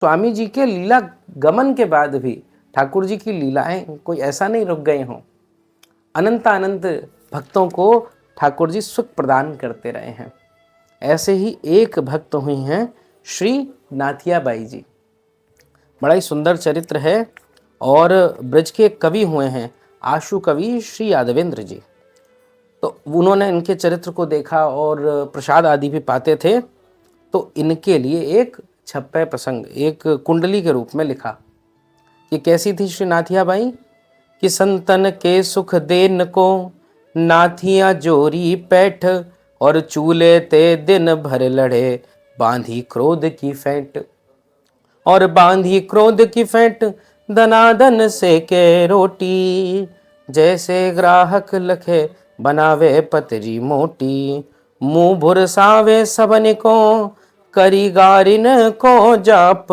स्वामी जी के लीला गमन के बाद भी ठाकुर जी की लीलाएं कोई ऐसा नहीं रुक गए हों। अनंत अनंत भक्तों को ठाकुर जी सुख प्रदान करते रहे हैं। ऐसे ही एक भक्त हुई हैं श्री नाथिया बाई जी। बड़ा ही सुंदर चरित्र है और ब्रज के कवि हुए हैं आशु कवि श्री यादवेंद्र जी। तो उन्होंने इनके चरित्र को देखा और प्रसाद आदि भी पाते थे, तो इनके लिए एक छप्पय प्रसंग एक कुंडली के रूप में लिखा। ये कैसी थी श्री नाथिया बाई कि संतन के सुख देन को नाथिया जोरी पैठ और चूल्हे ते दिन भर लड़े बांधी क्रोध की फेंट और बांधी क्रोध की फेंट दनादन से के रोटी जैसे ग्राहक लखे बनावे पतरी मोटी मुंह भुरसावे सबन को करीगारिन को जाप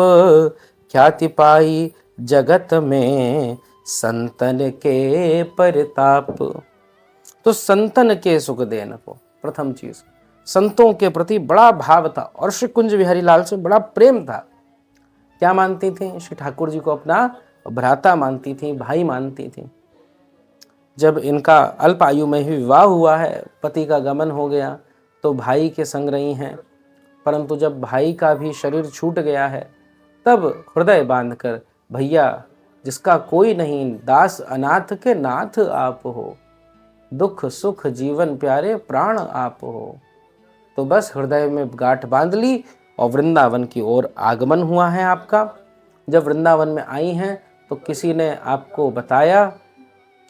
ख्याति पाई जगत में संतन के परताप। तो संतन के सुख देन को, प्रथम चीज संतों के प्रति बड़ा भाव था और श्री कुंज बिहारी लाल से बड़ा प्रेम था। क्या मानती थी? श्री ठाकुर जी को अपना भ्राता मानती थी, भाई मानती थी। जब इनका अल्प आयु में ही विवाह हुआ है, पति का गमन हो गया, तो भाई के संग रही हैं, परंतु जब भाई का भी शरीर छूट गया है तब हृदय बांधकर, भैया जिसका कोई नहीं, दास अनाथ के नाथ आप हो, दुख सुख जीवन प्यारे प्राण आप हो। तो बस हृदय में गांठ बांध ली और वृंदावन की ओर आगमन हुआ है आपका। जब वृंदावन में आई हैं तो किसी ने आपको बताया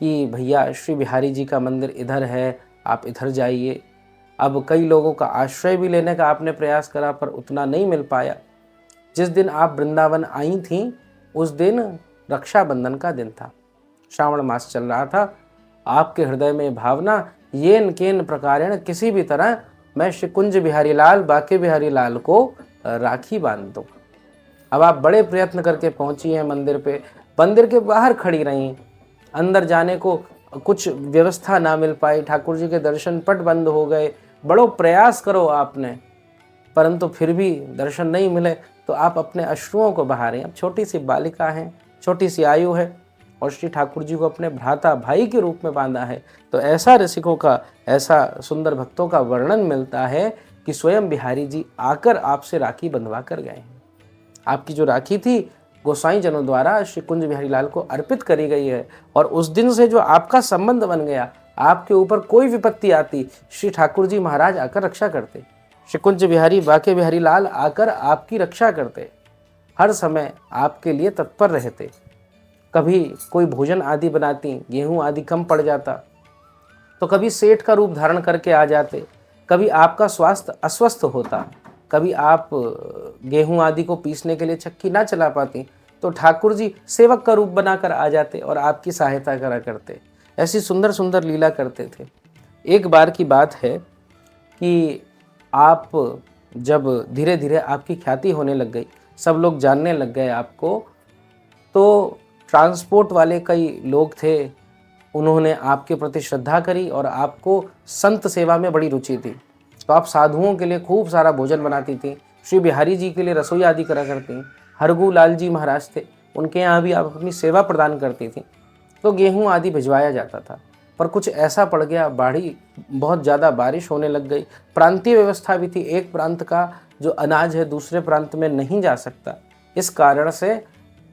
कि भैया श्री बिहारी जी का मंदिर इधर है, आप इधर जाइए। अब कई लोगों का आश्रय भी लेने का आपने प्रयास करा पर उतना नहीं मिल पाया। जिस दिन आप वृंदावन आई थीं उस दिन रक्षाबंधन का दिन था, श्रावण मास चल रहा था। आपके हृदय में भावना येन केन प्रकारेण किसी भी तरह मैं श्री कुंज बिहारी लाल बाके बिहारी लाल को राखी बांध दूं। अब आप बड़े प्रयत्न करके पहुंची हैं मंदिर पे, मंदिर के बाहर खड़ी रहीं, अंदर जाने को कुछ व्यवस्था ना मिल पाई, ठाकुर जी के दर्शन पट बंद हो गए, बड़ो प्रयास करो आपने परंतु फिर भी दर्शन नहीं मिले, तो आप अपने अश्रुओं को बहा रही हैं। अब छोटी सी बालिका हैं, छोटी सी आयु है और श्री ठाकुर जी को अपने भ्राता भाई के रूप में बांधा है। तो ऐसा रसिकों का, ऐसा सुंदर भक्तों का वर्णन मिलता है कि स्वयं बिहारी जी आकर आपसे राखी बंधवा कर गए हैं। आपकी जो राखी थी गोसाई जनों द्वारा श्री कुंज बिहारी लाल को अर्पित करी गई है और उस दिन से जो आपका संबंध बन गया, आपके ऊपर कोई विपत्ति आती श्री ठाकुर जी महाराज आकर रक्षा करते, श्री कुंज बिहारी बाके बिहारी लाल आकर आपकी रक्षा करते, हर समय आपके लिए तत्पर रहते। कभी कोई भोजन आदि बनाती, गेहूं आदि कम पड़ जाता तो कभी सेठ का रूप धारण करके आ जाते, कभी आपका स्वास्थ्य अस्वस्थ होता, कभी आप गेहूं आदि को पीसने के लिए चक्की ना चला पाती तो ठाकुर जी सेवक का रूप बनाकर आ जाते और आपकी सहायता करा करते। ऐसी सुंदर सुंदर लीला करते थे। एक बार की बात है कि आप जब धीरे धीरे आपकी ख्याति होने लग गई, सब लोग जानने लग गए आपको, तो ट्रांसपोर्ट वाले कई लोग थे, उन्होंने आपके प्रति श्रद्धा करी और आपको संत सेवा में बड़ी रुचि थी। तो आप साधुओं के लिए खूब सारा भोजन बनाती थी, श्री बिहारी जी के लिए रसोई आदि करा करती। हरगू लाल जी महाराज थे, उनके यहाँ भी आप अपनी सेवा प्रदान करती थी। तो गेहूं आदि भिजवाया जाता था, पर कुछ ऐसा पड़ गया, बाढ़ी बहुत ज़्यादा बारिश होने लग गई, प्रांतीय व्यवस्था भी थी, एक प्रांत का जो अनाज है दूसरे प्रांत में नहीं जा सकता। इस कारण से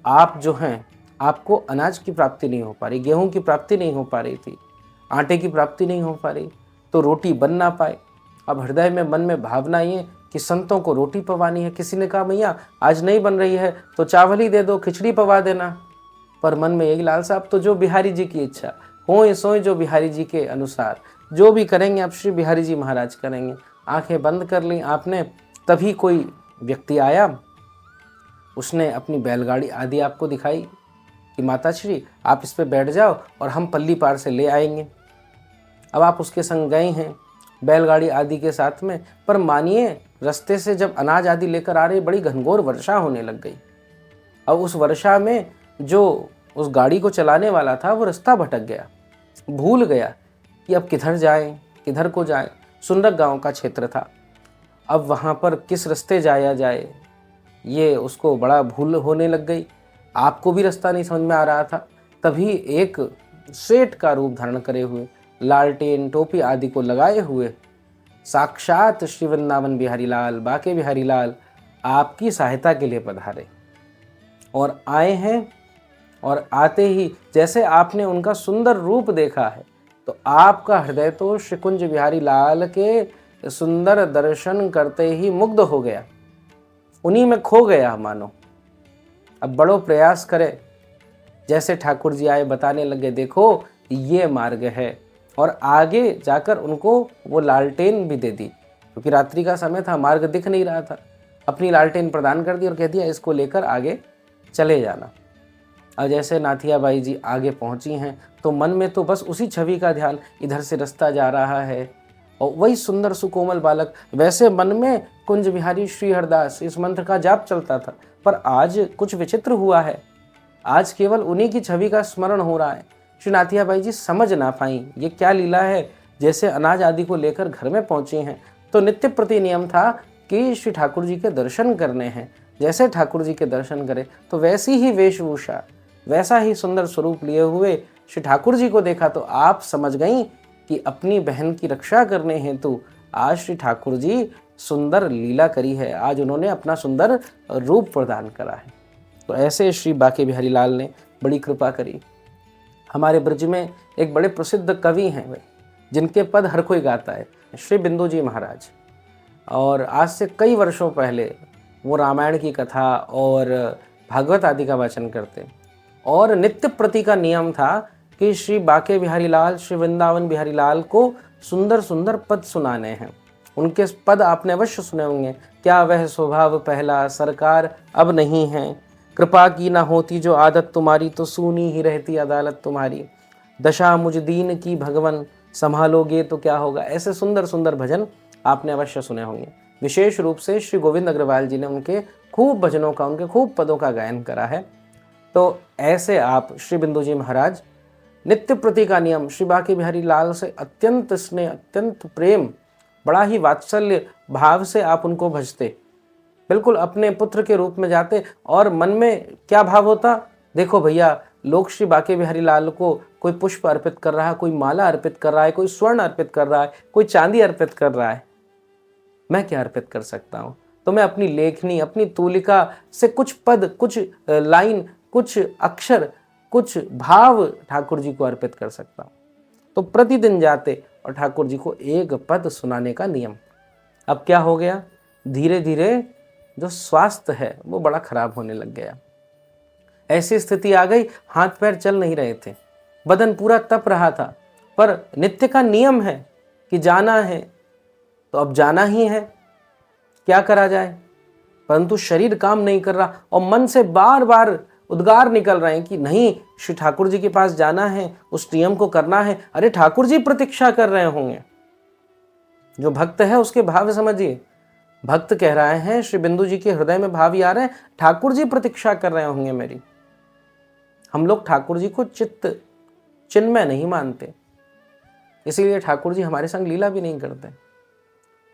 आप जो हैं, आपको अनाज की प्राप्ति नहीं हो पा रही, गेहूं की प्राप्ति नहीं हो पा रही थी, आटे की प्राप्ति नहीं हो पा रही, तो रोटी बन ना पाए। अब हृदय में मन में भावना ये कि संतों को रोटी पवानी है। किसी ने कहा भैया आज नहीं बन रही है तो चावल ही दे दो, खिचड़ी पवा देना। पर मन में यही लालसा, अब तो जो बिहारी जी की इच्छा हो सोए, जो बिहारी जी के अनुसार जो भी करेंगे अब श्री बिहारी जी महाराज करेंगे। आंखें बंद कर ली आपने, तभी कोई व्यक्ति आया, उसने अपनी बैलगाड़ी आदि आपको दिखाई कि माता श्री आप इस पे बैठ जाओ और हम पल्ली पार से ले आएंगे। अब आप उसके संग गए हैं बैलगाड़ी आदि के साथ में, पर मानिए रास्ते से जब अनाज आदि लेकर आ रहे, बड़ी घनघोर वर्षा होने लग गई। अब उस वर्षा में जो उस गाड़ी को चलाने वाला था वो रास्ता भटक गया, भूल गया कि अब किधर जाएं, किधर को जाएं। सुंदर गांव का क्षेत्र था, अब वहाँ पर किस रास्ते जाया जाए ये उसको बड़ा भूल होने लग गई। आपको भी रास्ता नहीं समझ में आ रहा था। तभी एक सेठ का रूप धारण करे हुए, लालटेन टोपी आदि को लगाए हुए साक्षात श्री वृंदावन बिहारी लाल, बाके बिहारी लाल आपकी सहायता के लिए पधारे और आए हैं। और आते ही जैसे आपने उनका सुंदर रूप देखा है तो आपका हृदय तो श्री कुंज बिहारी लाल के सुंदर दर्शन करते ही मुग्ध हो गया, उन्हीं में खो गया मानो। अब बड़ो प्रयास करे, जैसे ठाकुर जी आए बताने लगे देखो ये मार्ग है, और आगे जाकर उनको वो लालटेन भी दे दी, क्योंकि रात्रि का समय था, मार्ग दिख नहीं रहा था। अपनी लालटेन प्रदान कर दी और कह दिया इसको लेकर आगे चले जाना। अब जैसे नाथिया बाई जी आगे पहुंची हैं तो मन में तो बस उसी छवि का ध्यान, इधर से रास्ता जा रहा है और वही सुंदर सुकोमल बालक, वैसे मन में कुंज बिहारी श्री हरदास इस मंत्र का जाप चलता था। पर आज कुछ विचित्र हुआ है, आज केवल उन्हीं की छवि का स्मरण हो रहा है। श्री नाथिया बाई जी समझ ना पाई ये क्या लीला है। जैसे अनाज आदि को लेकर घर में पहुंचे हैं तो नित्य प्रति नियम था कि श्री ठाकुर जी के दर्शन करने हैं। जैसे ठाकुर जी के दर्शन करे तो वैसी ही वेशभूषा, वैसा ही सुंदर स्वरूप लिए हुए श्री ठाकुर जी को देखा तो आप समझ गई कि अपनी बहन की रक्षा करने हेतु आज श्री ठाकुर जी सुंदर लीला करी है, आज उन्होंने अपना सुंदर रूप प्रदान करा है। तो ऐसे श्री बाके बिहारी लाल ने बड़ी कृपा करी। हमारे ब्रज में एक बड़े प्रसिद्ध कवि हैं वे, जिनके पद हर कोई गाता है, श्री बिंदु जी महाराज। और आज से कई वर्षों पहले वो रामायण की कथा और भागवत आदि का वाचन करते, और नित्य प्रति का नियम था कि श्री बाके बिहारी लाल, श्री वृंदावन बिहारी लाल को सुंदर सुंदर पद सुनाने हैं। उनके पद आपने अवश्य सुने होंगे। क्या वह स्वभाव पहला सरकार अब नहीं है, कृपा की ना होती जो आदत तुम्हारी, तो सूनी ही रहती अदालत तुम्हारी, दशा मुझ दीन की भगवन, संभालोगे तो क्या होगा। ऐसे सुंदर सुंदर भजन आपने अवश्य सुने होंगे। विशेष रूप से श्री गोविंद अग्रवाल जी ने उनके खूब भजनों का, उनके खूब पदों का गायन करा है। तो ऐसे आप श्री बिंदु जी महाराज नित्य प्रति का नियम, श्री बाके बिहारी लाल से अत्यंत स्नेह, अत्यंत प्रेम, बड़ा ही वात्सल्य भाव से आप उनको भजते, बिल्कुल अपने पुत्र के रूप में जाते। और मन में क्या भाव होता, देखो भैया लोग श्री बाके बिहारी लाल को कोई पुष्प अर्पित कर रहा है, कोई माला अर्पित कर रहा है, कोई स्वर्ण अर्पित कर रहा है, कोई चांदी अर्पित कर रहा है, मैं क्या अर्पित कर सकता हूँ। तो मैं अपनी लेखनी, अपनी तूलिका से कुछ पद, कुछ लाइन, कुछ अक्षर, कुछ भाव ठाकुर जी को अर्पित कर सकता हूँ। तो प्रतिदिन जाते और ठाकुर जी को एक पद सुनाने का नियम। अब क्या हो गया, धीरे धीरे जो स्वास्थ्य है वो बड़ा खराब होने लग गया। ऐसी स्थिति आ गई, हाथ पैर चल नहीं रहे थे, बदन पूरा तप रहा था, पर नित्य का नियम है कि जाना है तो अब जाना ही है, क्या करा जाए। परंतु शरीर काम नहीं कर रहा और मन से बार बार उद्गार निकल रहे हैं कि नहीं, श्री ठाकुर जी के पास जाना है, उस नियम को करना है। अरे ठाकुर जी प्रतीक्षा कर रहे होंगे। जो भक्त है उसके भाव समझिए। भक्त कह रहे हैं, श्री बिंदु जी के हृदय में भाव आ रहे हैं, ठाकुर जी प्रतीक्षा कर रहे होंगे मेरी। हम लोग ठाकुर जी को चित्त चिन्मय नहीं मानते, इसीलिए ठाकुर जी हमारे संग लीला भी नहीं करते।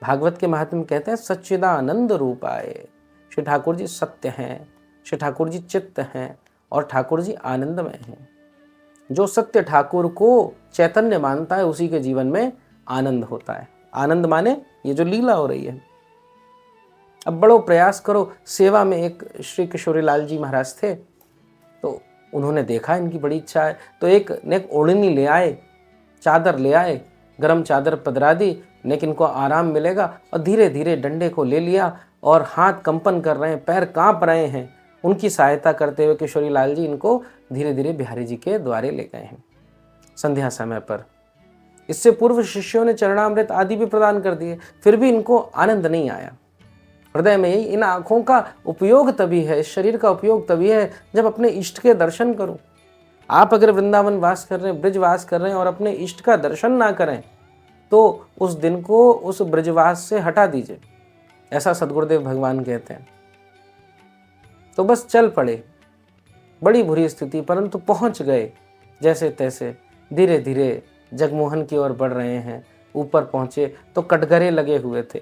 भागवत के महात्म्य कहते हैं सच्चिदानंद रूपाए, श्री ठाकुर जी सत्य हैं, श्री ठाकुर जी चित्त हैं और ठाकुर जी आनंदमय हैं। जो सत्य ठाकुर को चैतन्य मानता है उसी के जीवन में आनंद होता है। आनंद माने ये जो लीला हो रही है। अब बड़ो प्रयास करो। सेवा में एक श्री किशोरी लाल जी महाराज थे, तो उन्होंने देखा इनकी बड़ी इच्छा है, तो एक ओढ़नी ले आए, चादर ले आए, गरम चादर पधरा दी, नेक इनको आराम मिलेगा। और धीरे धीरे डंडे को ले लिया और हाथ कंपन कर रहे हैं, पैर कांप रहे हैं। उनकी सहायता करते हुए किशोरी लाल जी इनको धीरे धीरे बिहारी जी के द्वारे ले गए हैं संध्या समय पर। इससे पूर्व शिष्यों ने चरणामृत आदि भी प्रदान कर दिए, फिर भी इनको आनंद नहीं आया। हृदय में यही, इन आँखों का उपयोग तभी है, इस शरीर का उपयोग तभी है जब अपने इष्ट के दर्शन करूं। आप अगर वृंदावन वास कर रहे हैं, ब्रज वास कर रहे हैं और अपने इष्ट का दर्शन ना करें तो उस दिन को उस ब्रजवास से हटा दीजिए, ऐसा सदगुरुदेव भगवान कहते हैं। तो बस चल पड़े, बड़ी बुरी स्थिति, परंतु पहुंच गए जैसे तैसे। धीरे धीरे जगमोहन की ओर बढ़ रहे हैं। ऊपर पहुंचे तो कटघरे लगे हुए थे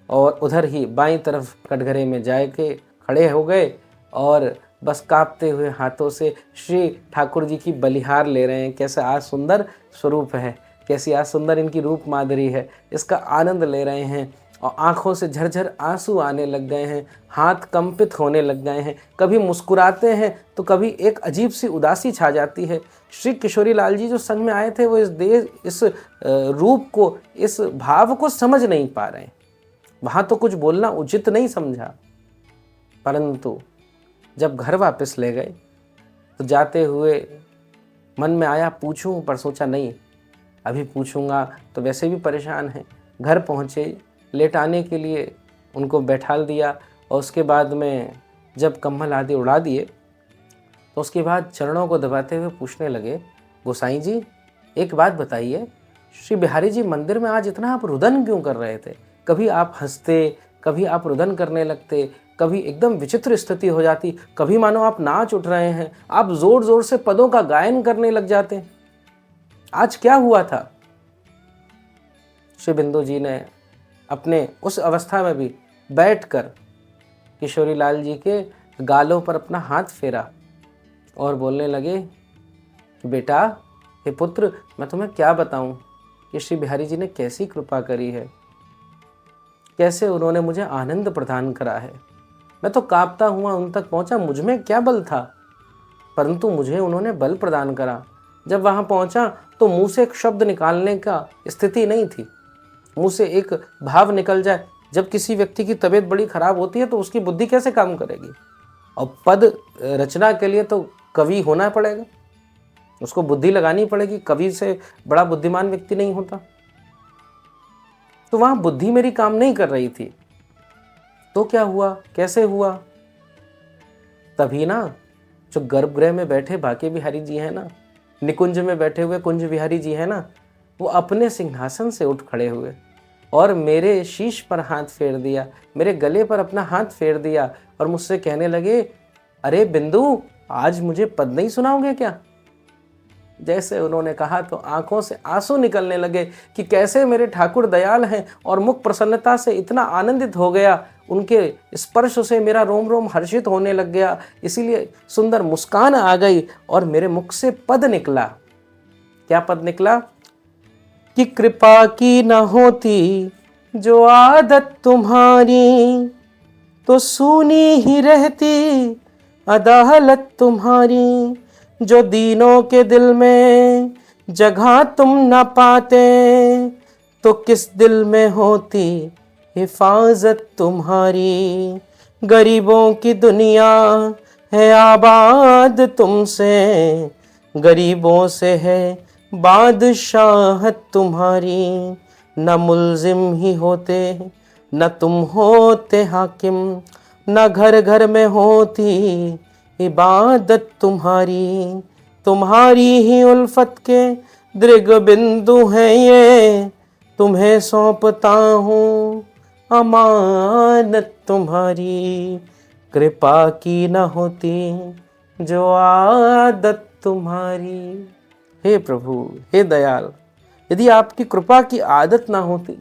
और उधर ही बाईं तरफ कटघरे में जाके खड़े हो गए और बस कांपते हुए हाथों से श्री ठाकुर जी की बलिहार ले रहे हैं। कैसा आज सुंदर स्वरूप है, कैसी आज सुंदर इनकी रूप माधुरी है, इसका आनंद ले रहे हैं। और आंखों से झरझर आंसू आने लग गए हैं, हाथ कंपित होने लग गए हैं। कभी मुस्कुराते हैं तो कभी एक अजीब सी उदासी छा जाती है। श्री किशोरी लाल जी जो संग में आए थे वो इस रूप को, इस भाव को समझ नहीं पा रहे हैं। वहाँ तो कुछ बोलना उचित नहीं समझा, परंतु जब घर वापस ले गए तो जाते हुए मन में आया पूछूं, पर सोचा नहीं, अभी पूछूंगा तो वैसे भी परेशान हैं। घर पहुँचे, लेटाने के लिए उनको बैठाल दिया और उसके बाद में जब कंबल आदि उड़ा दिए तो उसके बाद चरणों को दबाते हुए पूछने लगे, गोसाई जी एक बात बताइए, श्री बिहारी जी मंदिर में आज इतना आप रुदन क्यों कर रहे थे? कभी आप हंसते, कभी आप रुदन करने लगते, कभी एकदम विचित्र स्थिति हो जाती, कभी मानो आप नाच उठ रहे हैं, आप जोर जोर से पदों का गायन करने लग जाते। आज क्या हुआ था? श्री बिंदु जी ने अपने उस अवस्था में भी बैठकर किशोरी लाल जी के गालों पर अपना हाथ फेरा और बोलने लगे कि बेटा, हे पुत्र, मैं तुम्हें क्या बताऊं कि श्री बिहारी जी ने कैसी कृपा करी है, कैसे उन्होंने मुझे आनंद प्रदान करा है। मैं तो कांपता हुआ उन तक पहुंचा, मुझ में क्या बल था, परंतु मुझे उन्होंने बल प्रदान करा। जब वहां पहुंचा तो मुंह से एक शब्द निकालने का स्थिति नहीं थी, मुंह से एक भाव निकल जाए। जब किसी व्यक्ति की तबीयत बड़ी खराब होती है तो उसकी बुद्धि कैसे काम करेगी? और पद रचना के लिए तो कवि होना पड़ेगा, उसको बुद्धि लगानी पड़ेगी, कवि से बड़ा बुद्धिमान व्यक्ति नहीं होता। तो वहां बुद्धि मेरी काम नहीं कर रही थी। तो क्या हुआ, कैसे हुआ? तभी ना जो गर्भगृह में बैठे बाके बिहारी जी हैं ना, निकुंज में बैठे हुए कुंज बिहारी जी हैं ना, वो अपने सिंहासन से उठ खड़े हुए और मेरे शीश पर हाथ फेर दिया, मेरे गले पर अपना हाथ फेर दिया और मुझसे कहने लगे, अरे बिंदु, आज मुझे पद नहीं सुनाओगे क्या? जैसे उन्होंने कहा तो आंखों से आंसू निकलने लगे कि कैसे मेरे ठाकुर दयाल हैं, और मुख प्रसन्नता से इतना आनंदित हो गया, उनके स्पर्श से मेरा रोम रोम हर्षित होने लग गया, इसीलिए सुंदर मुस्कान आ गई और मेरे मुख से पद निकला। क्या पद निकला? कि कृपा की न होती जो आदत तुम्हारी, तो सूनी ही रहती अदालत तुम्हारी। जो दीनों के दिल में जगह तुम न पाते, तो किस दिल में होती हिफाजत तुम्हारी। गरीबों की दुनिया है आबाद तुमसे, गरीबों से है बादशाहत तुम्हारी। न मुल्जिम ही होते, न तुम होते हाकिम, न घर घर में होती इबादत तुम्हारी। तुम्हारी ही उल्फत के दृग बिंदु हैं ये, तुम्हें सौंपता हूँ अमानत तुम्हारी। कृपा की न होती जो आदत तुम्हारी। हे प्रभु, हे दयाल, यदि आपकी कृपा की आदत ना होती,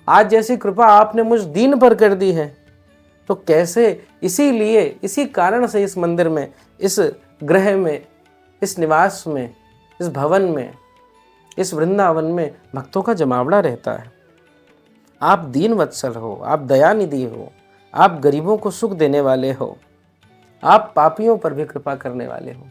आज जैसी कृपा आपने मुझ दीन पर कर दी है, तो कैसे, इसीलिए इसी कारण से इस मंदिर में, इस गृह में, इस निवास में, इस भवन में, इस वृंदावन में भक्तों का जमावड़ा रहता है। आप दीन वत्सल हो, आप दयानिधि हो, आप गरीबों को सुख देने वाले हो, आप पापियों पर भी कृपा करने वाले हो।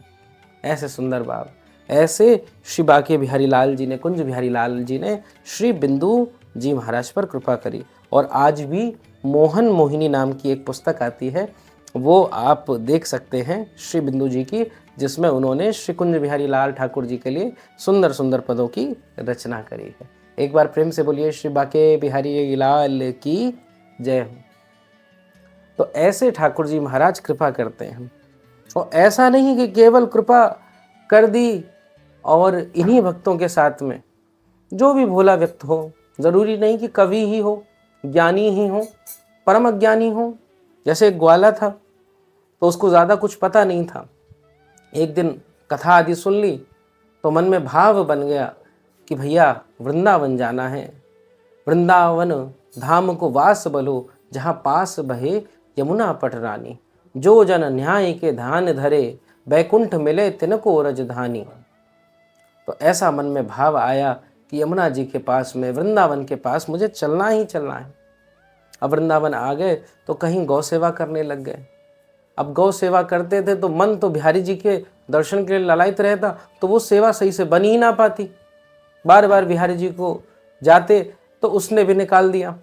ऐसे सुंदर भाव, ऐसे श्री बाके बिहारी लाल जी ने, कुंज बिहारी लाल जी ने श्री बिंदु जी महाराज पर कृपा करी। और आज भी मोहन मोहिनी नाम की एक पुस्तक आती है, वो आप देख सकते हैं श्री बिंदु जी की, जिसमें उन्होंने श्री कुंज बिहारी लाल ठाकुर जी के लिए सुंदर सुंदर पदों की रचना करी है। एक बार प्रेम से बोलिए श्री बाके बिहारी लाल की जय हो। तो ऐसे ठाकुर जी महाराज कृपा करते हैं, और ऐसा नहीं कि केवल कृपा कर दी और इन्हीं भक्तों के साथ में जो भी भोला व्यक्ति हो, जरूरी नहीं कि कवि ही हो, ज्ञानी ही हो, परम अज्ञानी हो। जैसे एक ग्वाला था, तो उसको ज़्यादा कुछ पता नहीं था। एक दिन कथा आदि सुन ली तो मन में भाव बन गया कि भैया वृंदावन जाना है, वृंदावन धाम को वास बलो, जहाँ पास बहे यमुना पट रानी। जो जन न्याय के ध्यान धरे, बैकुंठ मिले तिनको रजधानी। तो ऐसा मन में भाव आया कि यमुना जी के पास में, वृंदावन के पास मुझे चलना ही चलना है। अब वृंदावन आ गए तो कहीं गौ सेवा करने लग गए। अब गौ सेवा करते थे तो मन तो बिहारी जी के दर्शन के लिए ललायित रहता, तो वो सेवा सही से बन ही ना पाती। बार बार बिहारी जी को जाते तो उसने भी निकाल दिया।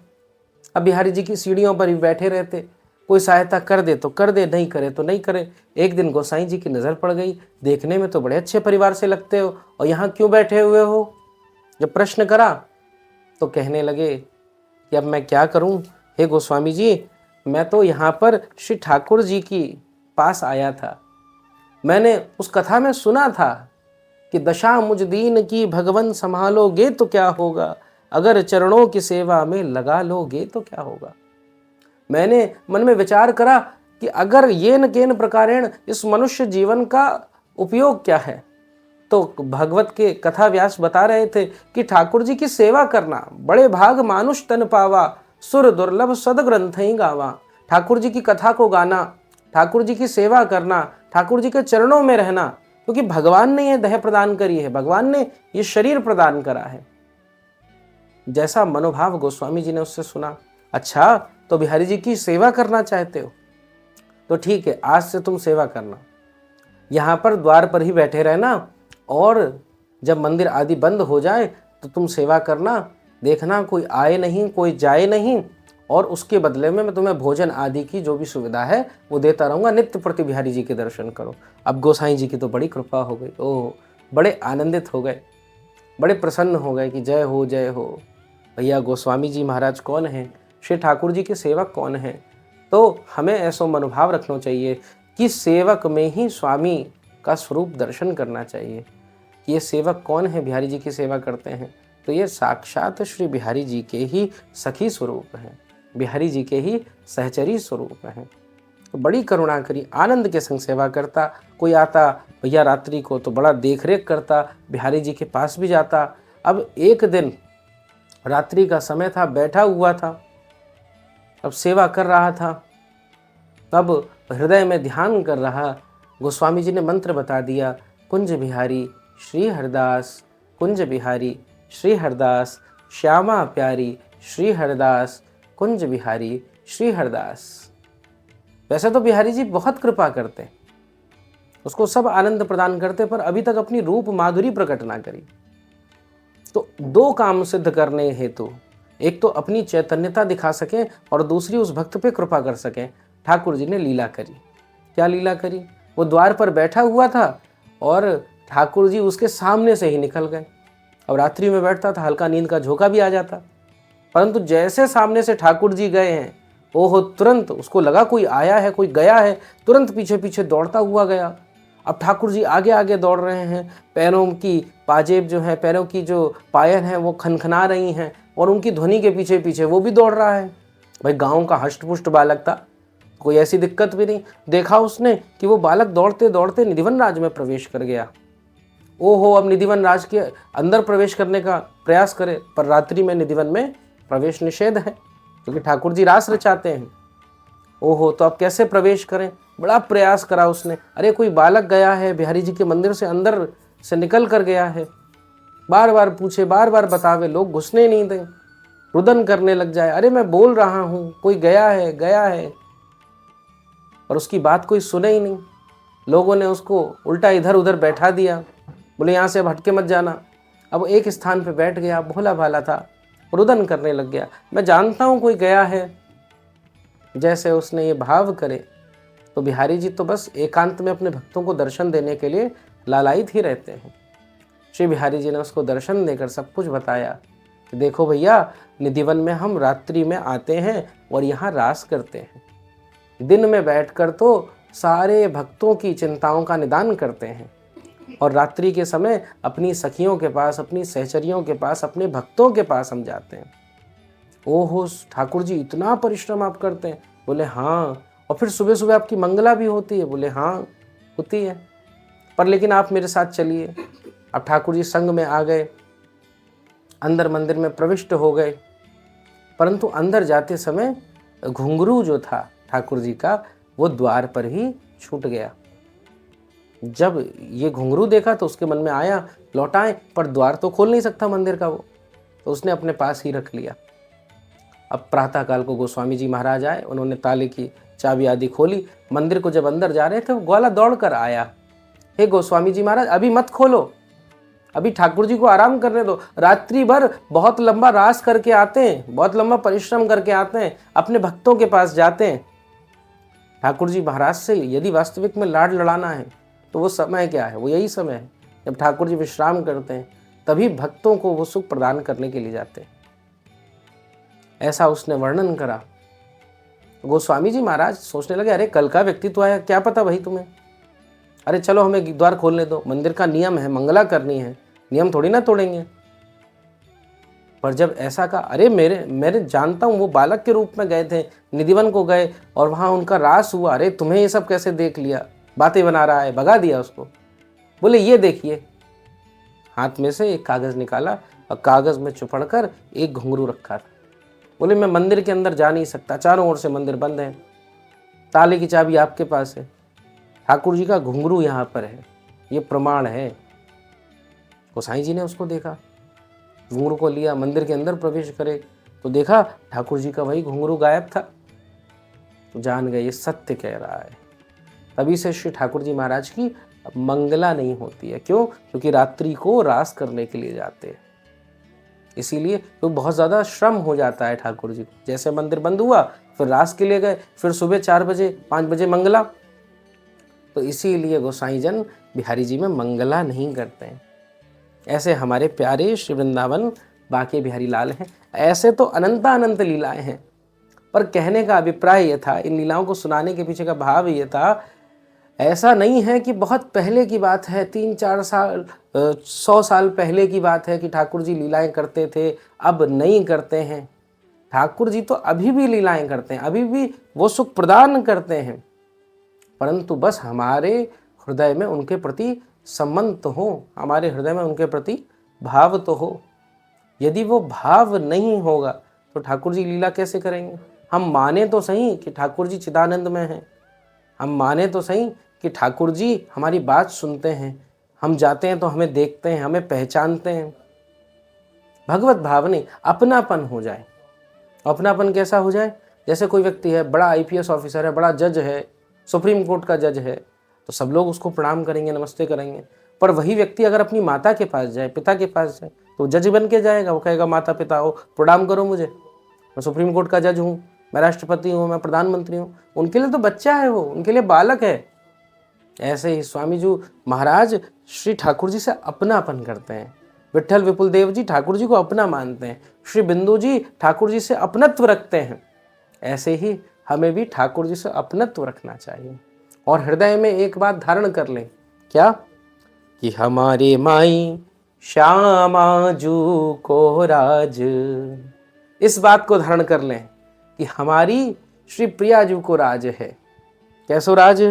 अब बिहारी जी की सीढ़ियों पर भी बैठे रहते, कोई सहायता कर दे तो कर दे, नहीं करे तो नहीं करे। एक दिन गोसाई जी की नज़र पड़ गई, देखने में तो बड़े अच्छे परिवार से लगते हो और यहाँ क्यों बैठे हुए हो। जब प्रश्न करा तो कहने लगे कि अब मैं क्या करूं, हे गोस्वामी जी, मैं तो यहाँ पर श्री ठाकुर जी की पास आया था। मैंने उस कथा में सुना था कि दशा मुझ दीन की भगवन संभालोगे तो क्या होगा, अगर चरणों की सेवा में लगा लोगे तो क्या होगा। मैंने मन में विचार करा कि अगर येन केन प्रकारेण इस मनुष्य जीवन का उपयोग क्या है, तो भगवत के कथा व्यास बता रहे थे कि ठाकुर जी की सेवा करना बड़े भाग मानुष तन पावा, सुर दुर्लभ सद ग्रंथ ही गावा। ठाकुर जी की कथा को गाना, ठाकुर जी की सेवा करना, ठाकुर जी के चरणों में रहना, क्योंकि भगवान ने यह देह प्रदान करी है, भगवान ने यह शरीर प्रदान करा है। जैसा मनोभाव गोस्वामी जी ने उससे सुना। अच्छा, तो बिहारी जी की सेवा करना चाहते हो तो ठीक है, आज से तुम सेवा करना, यहाँ पर द्वार पर ही बैठे रहना, और जब मंदिर आदि बंद हो जाए तो तुम सेवा करना। देखना कोई आए नहीं, कोई जाए नहीं, और उसके बदले में मैं तुम्हें भोजन आदि की जो भी सुविधा है वो देता रहूँगा। नित्य प्रति बिहारी जी के दर्शन करो। अब गोसाई जी की तो बड़ी कृपा हो गई। ओह, बड़े आनंदित हो गए, बड़े प्रसन्न हो गए कि जय हो जय हो। भैया गोस्वामी जी महाराज कौन हैं, श्री ठाकुर जी के सेवक कौन हैं। तो हमें ऐसा मनोभाव रखना चाहिए कि सेवक में ही स्वामी का स्वरूप दर्शन करना चाहिए। कि ये सेवक कौन है, बिहारी जी की सेवा करते हैं, तो ये साक्षात श्री बिहारी जी के ही सखी स्वरूप हैं, बिहारी जी के ही सहचरी स्वरूप हैं। तो बड़ी करुणा करी, आनंद के संग सेवा करता। कोई आता भैया रात्रि को तो बड़ा देख रेख करता, बिहारी जी के पास भी जाता। अब एक दिन रात्रि का समय था, बैठा हुआ था, अब सेवा कर रहा था, तब हृदय में ध्यान कर रहा। गोस्वामी जी ने मंत्र बता दिया, कुंज बिहारी श्री हरदास, कुंज बिहारी श्री हरदास, श्यामा प्यारी श्री हरदास, कुंज बिहारी श्री हरदास। वैसे तो बिहारी जी बहुत कृपा करते, उसको सब आनंद प्रदान करते, पर अभी तक अपनी रूप माधुरी प्रकट ना करी। तो दो काम सिद्ध करने हेतु, एक तो अपनी चैतन्यता दिखा सकें और दूसरी उस भक्त पे कृपा कर सकें, ठाकुर जी ने लीला करी। क्या लीला करी? वो द्वार पर बैठा हुआ था और ठाकुर जी उसके सामने से ही निकल गए। अब रात्रि में बैठता था, हल्का नींद का झोंका भी आ जाता, परंतु जैसे सामने से ठाकुर जी गए हैं, ओहो, तुरंत उसको लगा कोई आया है, कोई गया है, तुरंत पीछे पीछे दौड़ता हुआ गया। अब ठाकुर जी आगे आगे दौड़ रहे हैं, पैरों की पाजेब जो है, पैरों की जो पायल हैं वो खनखना रही हैं, और उनकी ध्वनि के पीछे पीछे वो भी दौड़ रहा है। भाई गांव का हष्टपुष्ट बालक था, कोई ऐसी दिक्कत भी नहीं। देखा उसने कि वो बालक दौड़ते दौड़ते निधिवन राज में प्रवेश कर गया। ओहो, अब निधिवन राज के अंदर प्रवेश करने का प्रयास करे, पर रात्रि में निधिवन में प्रवेश निषेध है, क्योंकि ठाकुर जी रास रचाते हैं। ओहो, तो अब कैसे प्रवेश करें? बड़ा प्रयास करा उसने। अरे कोई बालक गया है, बिहारी जी के मंदिर से अंदर से निकल कर गया है। बार बार पूछे, बार बार बतावे, लोग घुसने नहीं दें, रुदन करने लग जाए। अरे मैं बोल रहा हूँ कोई गया है, गया है, और उसकी बात कोई सुने ही नहीं। लोगों ने उसको उल्टा इधर उधर बैठा दिया, बोले यहाँ से अब हटके मत जाना। अब एक स्थान पे बैठ गया, भोला भाला था, रुदन करने लग गया, मैं जानता हूँ कोई गया है। जैसे उसने ये भाव करे, तो बिहारी जी तो बस एकांत में अपने भक्तों को दर्शन देने के लिए लालायित ही रहते हैं। श्री बिहारी जी ने उसको दर्शन देकर सब कुछ बताया कि देखो भैया, निधिवन में हम रात्रि में आते हैं और यहाँ रास करते हैं, दिन में बैठकर तो सारे भक्तों की चिंताओं का निदान करते हैं, और रात्रि के समय अपनी सखियों के पास, अपनी सहचरियों के पास, अपने भक्तों के पास हम जाते हैं। ओहो ठाकुर जी, इतना परिश्रम आप करते हैं? बोले हाँ। और फिर सुबह सुबह आपकी मंगला भी होती है? बोले हाँ होती है, पर लेकिन आप मेरे साथ चलिए। अब ठाकुर जी संग में आ गए, अंदर मंदिर में प्रविष्ट हो गए, परंतु अंदर जाते समय घुंघरू जो था ठाकुर जी का, वो द्वार पर ही छूट गया। जब ये घुंघरू देखा तो उसके मन में आया लौटाएं, पर द्वार तो खोल नहीं सकता मंदिर का वो, तो उसने अपने पास ही रख लिया। अब प्रातःकाल को गोस्वामी जी महाराज आए, उन्होंने ताले की चाबी आदि खोली। मंदिर को जब अंदर जा रहे थे, वो ग्वाला दौड़ कर आया, हे गोस्वामी जी महाराज अभी मत खोलो, अभी ठाकुर जी को आराम करने दो, रात्रि भर बहुत लंबा रास करके आते हैं, बहुत लंबा परिश्रम करके आते हैं, अपने भक्तों के पास जाते हैं। ठाकुर जी महाराज से यदि वास्तविक में लाड लड़ाना है तो वो समय क्या है? वो यही समय है जब ठाकुर जी विश्राम करते हैं, तभी भक्तों को वो सुख प्रदान करने के लिए जाते हैं। ऐसा उसने वर्णन करा। गोस्वामी जी महाराज सोचने लगे, अरे कल का व्यक्तित्व आया, क्या पता भाई तुम्हें, अरे चलो हमें द्वार खोलने दो, मंदिर का नियम है, मंगला करनी है, नियम थोड़ी ना तोड़ेंगे। पर जब ऐसा कहा, अरे मेरे जानता हूँ वो बालक के रूप में गए थे, निधिवन को गए और वहाँ उनका रास हुआ, अरे तुम्हें ये सब कैसे देख लिया, बातें बना रहा है, भगा दिया उसको। बोले ये देखिए, हाथ में से एक कागज निकाला और कागज में चुपड़कर एक घुंघरू रखा था। बोले मैं मंदिर के अंदर जा नहीं सकता, चारों ओर से मंदिर बंद है, ताले की चाबी आपके पास है, ठाकुर जी का घुंघरू यहाँ पर है, ये प्रमाण है। गोसाई जी ने उसको देखा, घुंघरू को लिया, मंदिर के अंदर प्रवेश करे तो देखा ठाकुर जी का वही घुंघरू गायब था। तो जान गए ये सत्य कह रहा है। तभी से श्री ठाकुर जी महाराज की मंगला नहीं होती है। क्यों? क्योंकि रात्रि को रास करने के लिए जाते हैं, इसीलिए तो बहुत ज़्यादा श्रम हो जाता है ठाकुर जी को। जैसे मंदिर बंद हुआ, फिर रास के लिए गए, फिर सुबह 4 बजे 5 बजे मंगला, तो इसीलिए गोसाई जन बिहारी जी में मंगला नहीं करते हैं। ऐसे हमारे प्यारे श्री वृंदावन बांके बिहारी लाल हैं। ऐसे तो अनंत लीलाएं हैं, पर कहने का अभिप्राय यह था, इन लीलाओं को सुनाने के पीछे का भाव ये था, ऐसा नहीं है कि बहुत पहले की बात है, 3-4 साल 100 साल पहले की बात है कि ठाकुर जी लीलाएं करते थे, अब नहीं करते हैं। ठाकुर जी तो अभी भी लीलाएं करते हैं, अभी भी वो सुख प्रदान करते हैं, परंतु बस हमारे हृदय में उनके प्रति संबंध तो हो, हमारे हृदय में उनके प्रति भाव तो हो। यदि वो भाव नहीं होगा तो ठाकुर जी लीला कैसे करेंगे? हम माने तो सही कि ठाकुर जी चिदानंद में हैं, हम माने तो सही कि ठाकुर जी हमारी बात सुनते हैं, हम जाते हैं तो हमें देखते हैं, हमें पहचानते हैं। भगवत भाव नहीं, अपनापन हो जाए। अपनापन कैसा हो जाए? जैसे कोई व्यक्ति है, बड़ा आईपीएस ऑफिसर है, बड़ा जज है, सुप्रीम कोर्ट का जज है, तो सब लोग उसको प्रणाम करेंगे, नमस्ते करेंगे। पर वही व्यक्ति अगर अपनी माता के पास जाए, पिता के पास जाए, तो जज बन के जाएगा। वो कहेगा माता पिता हो, प्रणाम करो मुझे, मैं सुप्रीम कोर्ट का जज हूँ, मैं राष्ट्रपति हूँ, मैं प्रधानमंत्री हूँ। उनके लिए तो बच्चा है वो, उनके लिए बालक है। ऐसे ही स्वामी जी महाराज श्री ठाकुर जी से अपनापन करते हैं। विट्ठल विपुल देव जी ठाकुर जी को अपना मानते हैं, श्री बिंदु जी ठाकुर जी से अपनत्व रखते हैं। ऐसे ही हमें भी ठाकुर जी से अपनत्व रखना चाहिए और हृदय में एक बात धारण कर लें, क्या? कि हमारे माई श्यामा जू को राज। इस बात को धारण कर लें कि हमारी श्री प्रिया जी को राज है। कैसो राज?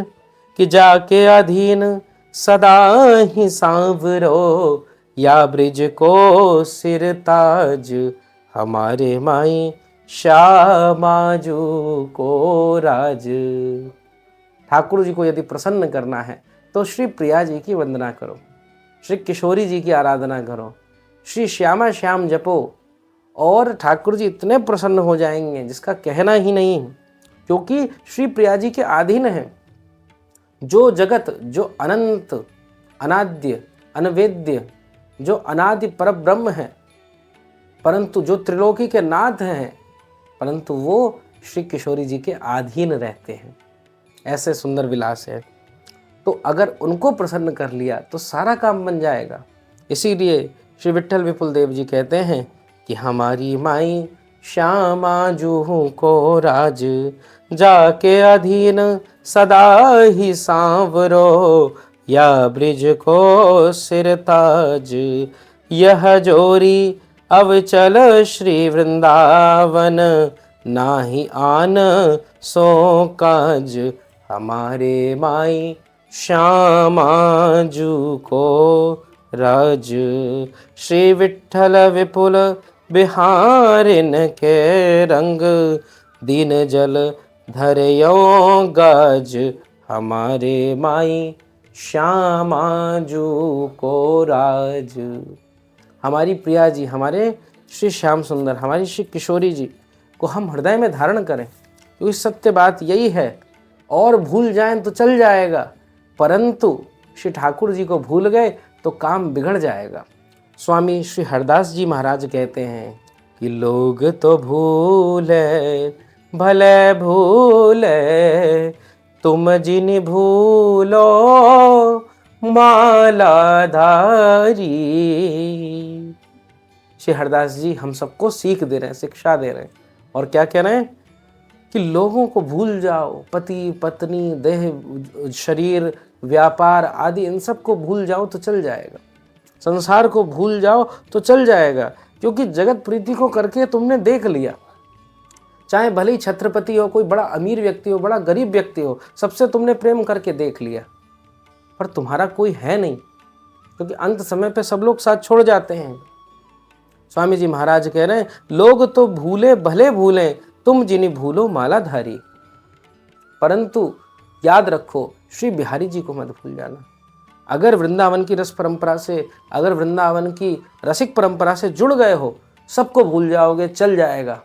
कि जाके अधीन सदा ही सांवरो, या ब्रिज को सिर ताज, हमारे माई श्यामा जू को राज। ठाकुर जी को यदि प्रसन्न करना है तो श्री प्रिया जी की वंदना करो, श्री किशोरी जी की आराधना करो, श्री श्यामा श्याम जपो, और ठाकुर जी इतने प्रसन्न हो जाएंगे जिसका कहना ही नहीं, क्योंकि श्री प्रिया जी के अधीन है। जो जगत, जो अनंत, अनाद्य, अनवेद्य, जो अनादि परब्रह्म है, परंतु जो त्रिलोकी के नाथ हैं, परंतु वो श्री किशोरी जी के अधीन रहते हैं। ऐसे सुंदर विलास है। तो अगर उनको प्रसन्न कर लिया तो सारा काम बन जाएगा। इसीलिए श्री विट्ठल विपुल देव जी कहते हैं कि हमारी माई श्यामा जूहू को राज, जाके अधीन सदा ही सांवरो, या ब्रिज को सिर ताज, यह जोरी अवचल श्री वृंदावन, नाही आन सो काज, हमारे माई श्यामा जू को राज। श्री विट्ठल विपुल बिहारिन के रंग, दीन जल धरयो गज हमारे माई, श्यामा जू को राज। हमारी प्रिया जी, हमारे श्री श्याम सुंदर, हमारी श्री किशोरी जी को हम हृदय में धारण करें, क्योंकि सत्य बात यही है। और भूल जाएं तो चल जाएगा, परंतु श्री ठाकुर जी को भूल गए तो काम बिगड़ जाएगा। स्वामी श्री हरदास जी महाराज कहते हैं कि लोग तो भूले भले भूले, तुम जिन भूलो मालाधारी। श्री हरदास जी हम सबको सीख दे रहे हैं, शिक्षा दे रहे हैं। और क्या कह रहे हैं कि लोगों को भूल जाओ, पति पत्नी, देह शरीर, व्यापार आदि, इन सब को भूल जाओ तो चल जाएगा। संसार को भूल जाओ तो चल जाएगा, क्योंकि जगत प्रीति को करके तुमने देख लिया। चाहे भले ही छत्रपति हो, कोई बड़ा अमीर व्यक्ति हो, बड़ा गरीब व्यक्ति हो, सबसे तुमने प्रेम करके देख लिया, पर तुम्हारा कोई है नहीं, क्योंकि अंत समय पे सब लोग साथ छोड़ जाते हैं। स्वामी जी महाराज कह रहे हैं लोग तो भूले भले भूले, तुम जिन्हें भूलो मालाधारी। परंतु याद रखो, श्री बिहारी जी को मत भूल जाना। अगर वृंदावन की रस परंपरा से, अगर वृंदावन की रसिक परंपरा से जुड़ गए हो, सबको भूल जाओगे, चल जाएगा,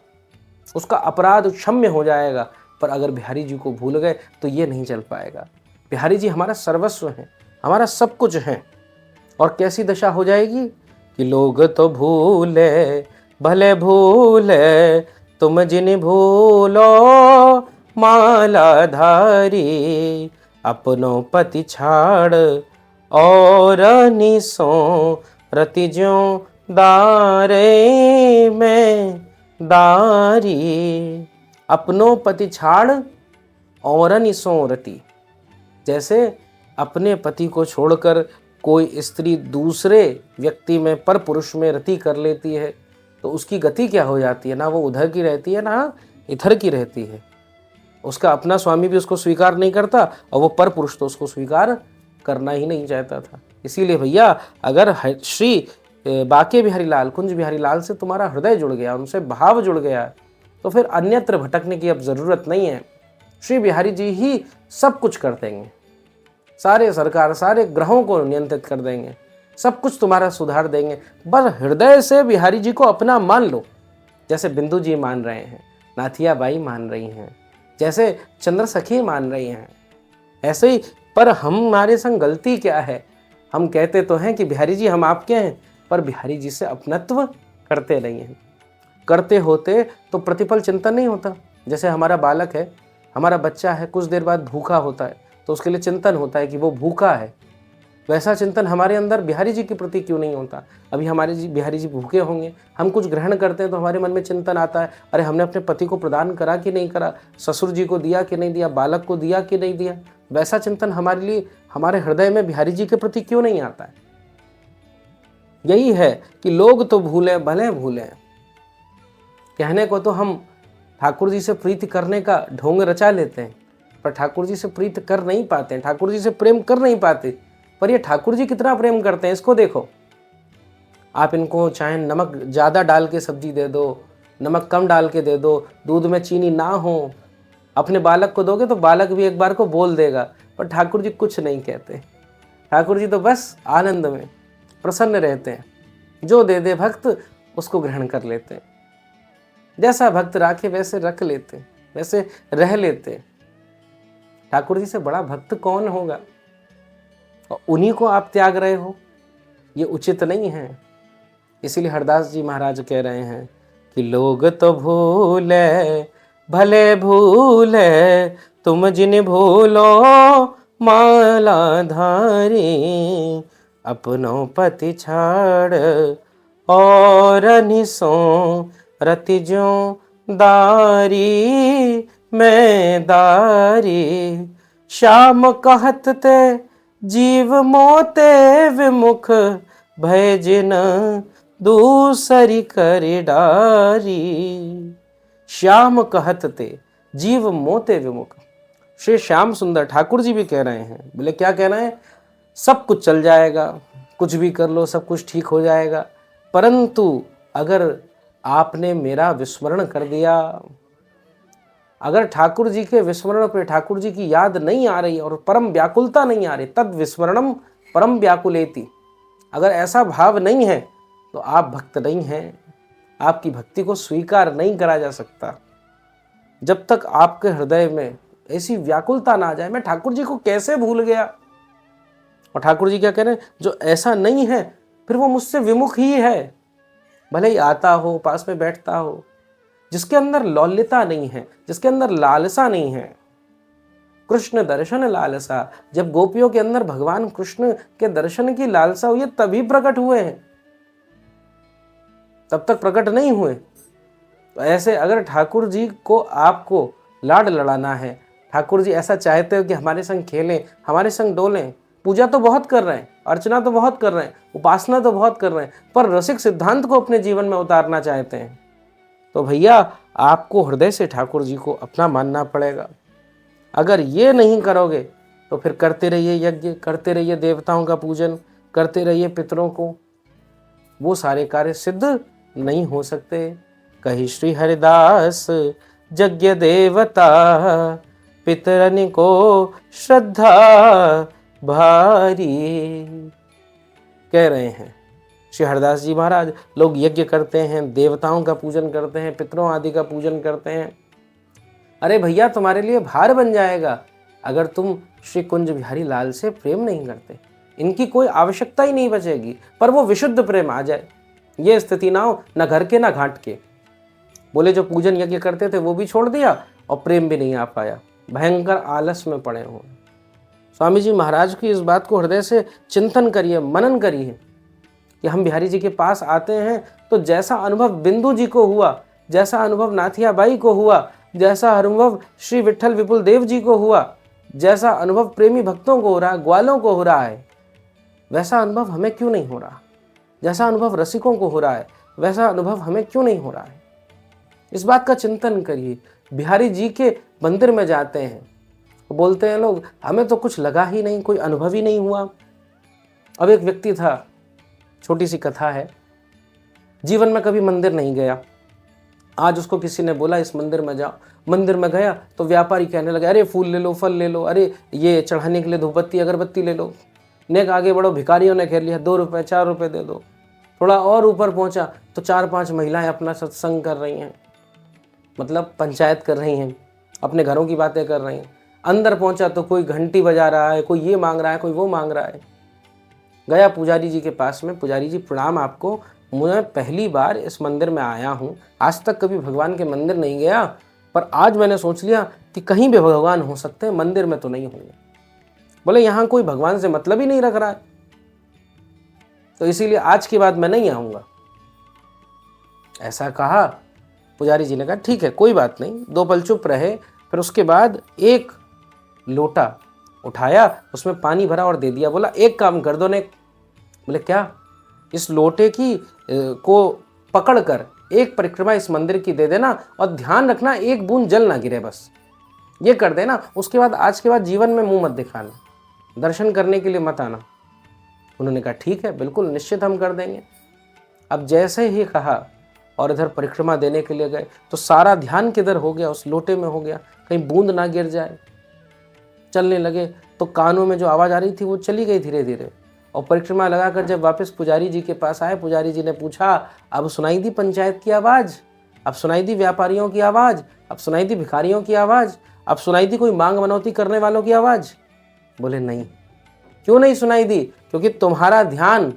उसका अपराध क्षम्य हो जाएगा। पर अगर बिहारी जी को भूल गए तो ये नहीं चल पाएगा। बिहारी जी हमारा सर्वस्व हैं, हमारा सब कुछ हैं। और कैसी दशा हो जाएगी कि लोग तो भूले भले भूले, तुम जिन भूलो मालाधारी। अपनों पति छाड़ और निसो, रति ज्यों दारे में दारी। अपनों पति छाड़ और निसो रति, जैसे अपने पति को छोड़कर कोई स्त्री दूसरे व्यक्ति में, पर पुरुष में रति कर लेती है, तो उसकी गति क्या हो जाती है, ना वो उधर की रहती है ना इधर की रहती है। उसका अपना स्वामी भी उसको स्वीकार नहीं करता, और वो पर पुरुष तो उसको स्वीकार करना ही नहीं चाहता था। इसीलिए भैया, अगर श्री बाके बिहारी लाल, कुंज बिहारी लाल से तुम्हारा हृदय जुड़ गया, उनसे भाव जुड़ गया, तो फिर अन्यत्र भटकने की अब जरूरत नहीं है। श्री बिहारी जी ही सब कुछ कर देंगे, सारे सरकार, सारे ग्रहों को नियंत्रित कर देंगे, सब कुछ तुम्हारा सुधार देंगे। बस हृदय से बिहारी जी को अपना मान लो, जैसे बिंदु जी मान रहे हैं, नाथिया बाई मान रही हैं, जैसे चंद्र सखी मान रही हैं, ऐसे ही। पर हमारे संग गलती क्या है, हम कहते तो हैं कि बिहारी जी हम आपके हैं, पर बिहारी जी से अपनत्व करते नहीं हैं। करते होते तो प्रतिपल चिंतन नहीं होता। जैसे हमारा बालक है, हमारा बच्चा है, कुछ देर बाद भूखा होता है, तो उसके लिए चिंतन होता है कि वो भूखा है। वैसा चिंतन हमारे अंदर बिहारी जी के प्रति क्यों नहीं होता। अभी हमारे बिहारी जी भूखे होंगे, हम कुछ ग्रहण करते हैं तो हमारे मन में चिंतन आता है, अरे हमने अपने पति को प्रदान करा कि नहीं करा, ससुर जी को दिया कि नहीं दिया, बालक को दिया कि नहीं दिया। वैसा चिंतन हमारे लिए, हमारे हृदय में बिहारी जी के प्रति क्यों नहीं आता है। यही है कि लोग तो भूले भले भूले। कहने को तो हम ठाकुर जी से प्रीति करने का ढोंग रचा लेते हैं, पर ठाकुर जी से प्रीति कर नहीं पाते हैं, ठाकुर जी से प्रेम कर नहीं पाते। पर ये ठाकुर जी कितना प्रेम करते हैं, इसको देखो। आप इनको चाहे नमक ज़्यादा डाल के सब्जी दे दो, नमक कम डाल के दे दो, दूध में चीनी ना हो, अपने बालक को दोगे तो बालक भी एक बार को बोल देगा, पर ठाकुर जी कुछ नहीं कहते। ठाकुर जी तो बस आनंद में प्रसन्न रहते हैं, जो दे दे भक्त उसको ग्रहण कर लेते हैं। जैसा भक्त राखे वैसे रख लेते, वैसे रह लेते। ठाकुर जी से बड़ा भक्त कौन होगा, और उन्हीं को आप त्याग रहे हो, ये उचित नहीं है। इसीलिए हरदास जी महाराज कह रहे हैं कि लोग तो भूले भले भूले, तुम जिन भूलो मालाधारी। अपनों पति छाड़ और निसो, रति ज्यों दारी में दारी। श्याम कहत ते जीव मोते विमुख, भय जिन दूसरी करि डारी। श्याम कहत ते जीव मोते विमुख। श्री श्याम सुंदर ठाकुर जी भी कह रहे हैं, बोले क्या कह रहे हैं, सब कुछ चल जाएगा, कुछ भी कर लो, सब कुछ ठीक हो जाएगा, परंतु अगर आपने मेरा विस्मरण कर दिया, अगर ठाकुर जी के विस्मरण पे ठाकुर जी की याद नहीं आ रही और परम व्याकुलता नहीं आ रही, तद विस्मरणम परम व्याकुलेति, अगर ऐसा भाव नहीं है तो आप भक्त नहीं हैं, आपकी भक्ति को स्वीकार नहीं करा जा सकता। जब तक आपके हृदय में ऐसी व्याकुलता ना आ जाए, मैं ठाकुर जी को कैसे भूल गया। और ठाकुर जी क्या कह रहे हैं, जो ऐसा नहीं है फिर वो मुझसे विमुख ही है, भले ही आता हो, पास में बैठता हो। जिसके अंदर लौल्यता नहीं है, जिसके अंदर लालसा नहीं है, कृष्ण दर्शन लालसा, जब गोपियों के अंदर भगवान कृष्ण के दर्शन की लालसा हुई तभी प्रकट हुए हैं, तब तक प्रकट नहीं हुए। तो ऐसे अगर ठाकुर जी को आपको लाड लड़ाना है, ठाकुर जी ऐसा चाहते हो कि हमारे संग खेलें, हमारे संग डोलें, पूजा तो बहुत कर रहे हैं, अर्चना तो बहुत कर रहे हैं, उपासना तो बहुत कर रहे हैं, पर रसिक सिद्धांत को अपने जीवन में उतारना चाहते हैं, तो भैया आपको हृदय से ठाकुर जी को अपना मानना पड़ेगा। अगर ये नहीं करोगे तो फिर करते रहिए यज्ञ, करते रहिए देवताओं का पूजन, करते रहिए पितरों को, वो सारे कार्य सिद्ध नहीं हो सकते। कही श्री हरिदास यज्ञ देवता, पितरन को श्रद्धा भारी। कह रहे हैं श्री हरिदास जी महाराज, लोग यज्ञ करते हैं, देवताओं का पूजन करते हैं, पितरों आदि का पूजन करते हैं। अरे भैया तुम्हारे लिए भार बन जाएगा अगर तुम श्री कुंज बिहारी लाल से प्रेम नहीं करते, इनकी कोई आवश्यकता ही नहीं बचेगी, पर वो विशुद्ध प्रेम आ जाए। ये स्थिति ना हो, न घर के ना घाट के। बोले जो पूजन यज्ञ करते थे वो भी छोड़ दिया और प्रेम भी नहीं आ पाया, भयंकर आलस में पड़े हो। स्वामी जी महाराज की इस बात को हृदय से चिंतन करिए, मनन करिए कि हम बिहारी जी के पास आते हैं तो जैसा अनुभव बिंदु जी को हुआ, जैसा अनुभव नाथिया बाई को हुआ, जैसा अनुभव श्री विठल विपुल देव जी को हुआ, जैसा अनुभव प्रेमी भक्तों को हो रहा है, ग्वालों को हो रहा है, वैसा अनुभव हमें क्यों नहीं हो रहा। जैसा अनुभव रसिकों को हो रहा है वैसा अनुभव हमें क्यों नहीं हो रहा है। इस बात का चिंतन करिए। बिहारी जी के मंदिर में जाते हैं, बोलते हैं लोग हमें तो कुछ लगा ही नहीं, कोई अनुभव ही नहीं हुआ। अब एक व्यक्ति था, छोटी सी कथा है, जीवन में कभी मंदिर नहीं गया, आज उसको किसी ने बोला इस मंदिर में जाओ। मंदिर में गया तो व्यापारी कहने लगे अरे फूल ले लो, फल ले लो, अरे ये चढ़ाने के लिए धूपबत्ती अगरबत्ती ले लो। नेक आगे बढ़ो, भिखारियों ने घेर लिया, 2 रुपये 4 रुपये दे दो। थोड़ा और ऊपर पहुंचा तो 4-5 महिलाएं अपना सत्संग कर रही हैं, मतलब पंचायत कर रही हैं, अपने घरों की बातें कर रही हैं। अंदर पहुंचा तो कोई घंटी बजा रहा है, कोई ये मांग रहा है, कोई वो मांग रहा है। गया पुजारी जी के पास में, पुजारी जी प्रणाम आपको, मैं पहली बार इस मंदिर में आया हूँ, आज तक कभी भगवान के मंदिर नहीं गया, पर आज मैंने सोच लिया कि कहीं भी भगवान हो सकते हैं, मंदिर में तो नहीं होंगे। बोले यहाँ कोई भगवान से मतलब ही नहीं रख रहा है, तो इसीलिए आज के बाद मैं नहीं आऊँगा। ऐसा कहा। पुजारी जी ने कहा ठीक है कोई बात नहीं, 2 पल चुप रहे। फिर उसके बाद एक लोटा उठाया, उसमें पानी भरा और दे दिया। बोला एक काम कर दो ने। बोले क्या? इस लोटे की को पकड़कर एक परिक्रमा इस मंदिर की दे देना और ध्यान रखना एक बूंद जल ना गिरे, बस ये कर देना। उसके बाद आज के बाद जीवन में मुंह मत दिखाना, दर्शन करने के लिए मत आना। उन्होंने कहा ठीक है बिल्कुल निश्चित हम कर देंगे। अब जैसे ही कहा और इधर परिक्रमा देने के लिए गए तो सारा ध्यान किधर हो गया, उस लोटे में हो गया, कहीं बूंद ना गिर जाए। चलने लगे तो कानों में जो आवाज़ आ रही थी वो चली गई धीरे धीरे। और परिक्रमा लगाकर जब वापस पुजारी जी के पास आए, पुजारी जी ने पूछा अब सुनाई दी पंचायत की आवाज़, अब सुनाई दी व्यापारियों की आवाज़, अब सुनाई दी भिखारियों की आवाज़, अब सुनाई दी कोई मांग मनौती करने वालों की आवाज़? बोले नहीं। क्यों नहीं सुनाई दी? क्योंकि तुम्हारा ध्यान,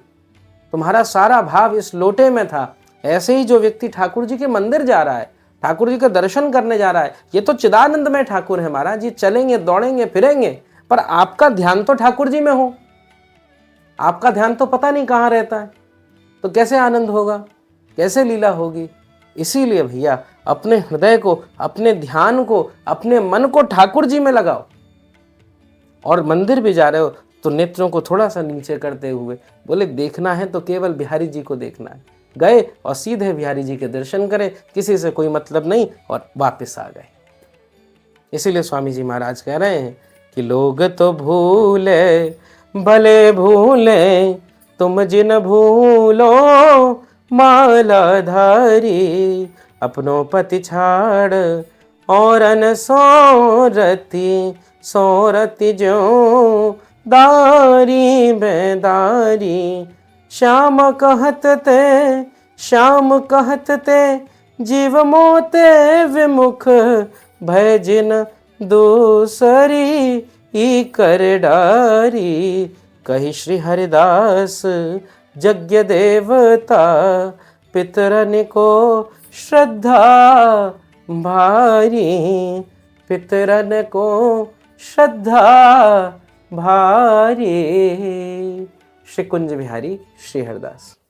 तुम्हारा सारा भाव इस लोटे में था। ऐसे ही जो व्यक्ति ठाकुर जी के मंदिर जा रहा है, ठाकुर जी का दर्शन करने जा रहा है, ये तो चिदानंद में ठाकुर है महाराज, ये चलेंगे दौड़ेंगे फिरेंगे, पर आपका ध्यान तो ठाकुर जी में हो। आपका ध्यान तो पता नहीं कहाँ रहता है, तो कैसे आनंद होगा, कैसे लीला होगी। इसीलिए भैया अपने हृदय को, अपने ध्यान को, अपने मन को ठाकुर जी में लगाओ। और मंदिर भी जा रहे हो तो नेत्रों को थोड़ा सा नीचे करते हुए, बोले देखना है तो केवल बिहारी जी को देखना है। गए और सीधे बिहारी जी के दर्शन करे, किसी से कोई मतलब नहीं, और वापस आ गए। इसीलिए स्वामी जी महाराज कह रहे हैं कि लोग तो भूले भले भूले, तुम जिन भूलो मालाधारी, अपनों पति छाड़ और अन सोरती सोरती जो दारी बेदारी। श्याम कहत ते जीव मोते विमुख भय जिन दूसरी ई कर डारी। कही श्री हरिदास यज्ञ देवता पितरन को श्रद्धा भारी। पितरन को श्रद्धा भारी। श्री कुंज बिहारी श्री हरिदास।